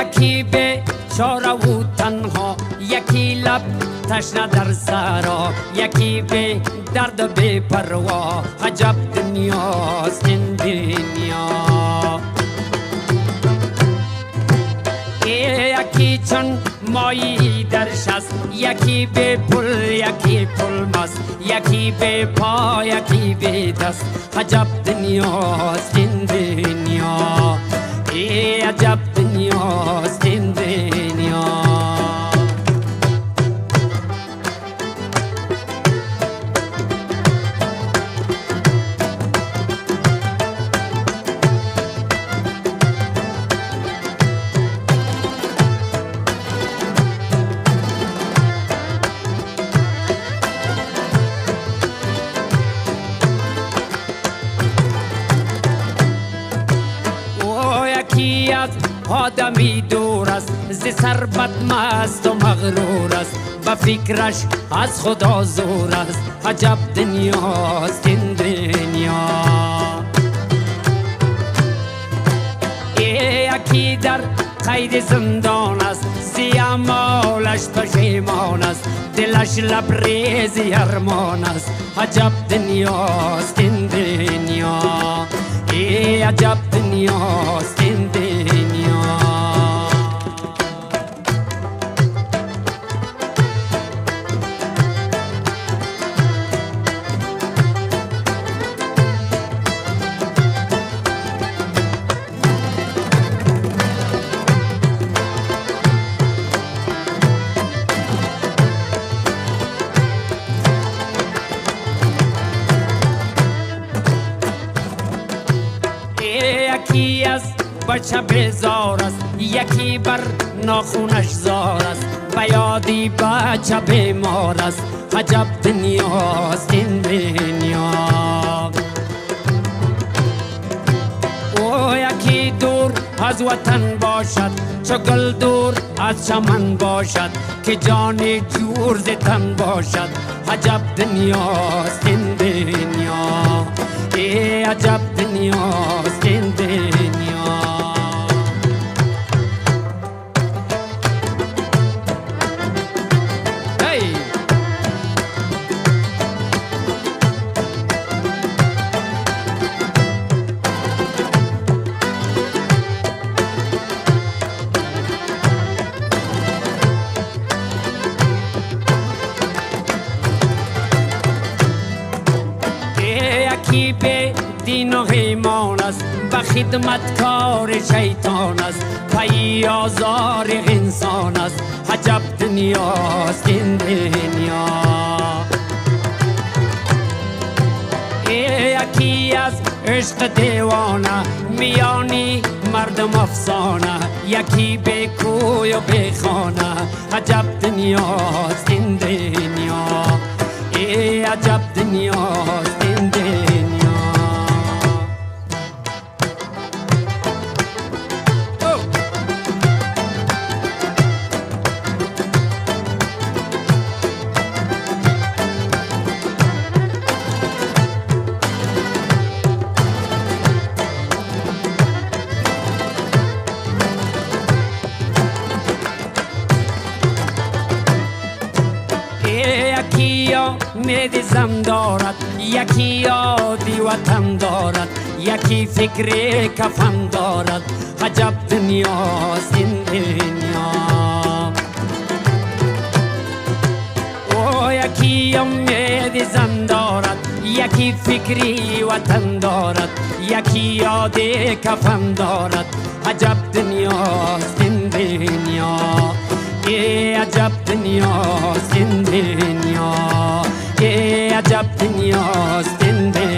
یکی به چاره و تنها، یکی لب تشنه در سرا، یکی به درد و بی پروا. عجب دنیاست این دنیا. یکی چون مایی درش است، یکی به پل یکی پل مست، یکی به پا یکی به دست. عجب دنیاست این دنیا. عجب دنیاست این دنیا. یکی از آدمی دور است، ز ثروت مست و مغرور است، به فکرش از خدا زور است. عجب دنیاست این دنیا. یکی در قید زندان است، زی اعمالش پشیمان است، دلش لبریز ارمان است. عجب دنیاست این دنیا. عجب دنیاست این دنیا. یکی از بچه بیزار است، یکی بر ناخونش زار است، به یادی بچه بیمار است. عجب دنیاست این دنیا. او یکی دور از وطن باشد، چو گل دور از چمن باشد، که جانی جور ز تن باشد. عجب دنیاست این دنیا. عجب دنیاست این دنیا. یکی به دین و ایمان است، به خدمتکار شیطان است، پی آزار انسان است. عجب دنیاست این دنیا. یکی از عشق دیوانه، میانی مردم افسانه، یکی به کوی و به خانه. عجب دنیاست این دنیا. عجب دنیاست این دنیا. یکی امید زن دارد، یکی یادی وطن دارد، یکی فکر کفن دارد. عجب دنیاست این دنیا. او یکی امید زن دارد، یکی فکری وطن دارد، یکی یادی کفن دارد. عجب دنیاست این دنیا. عجب دنیاست این دنیا. عجب دنیاست این دنیا.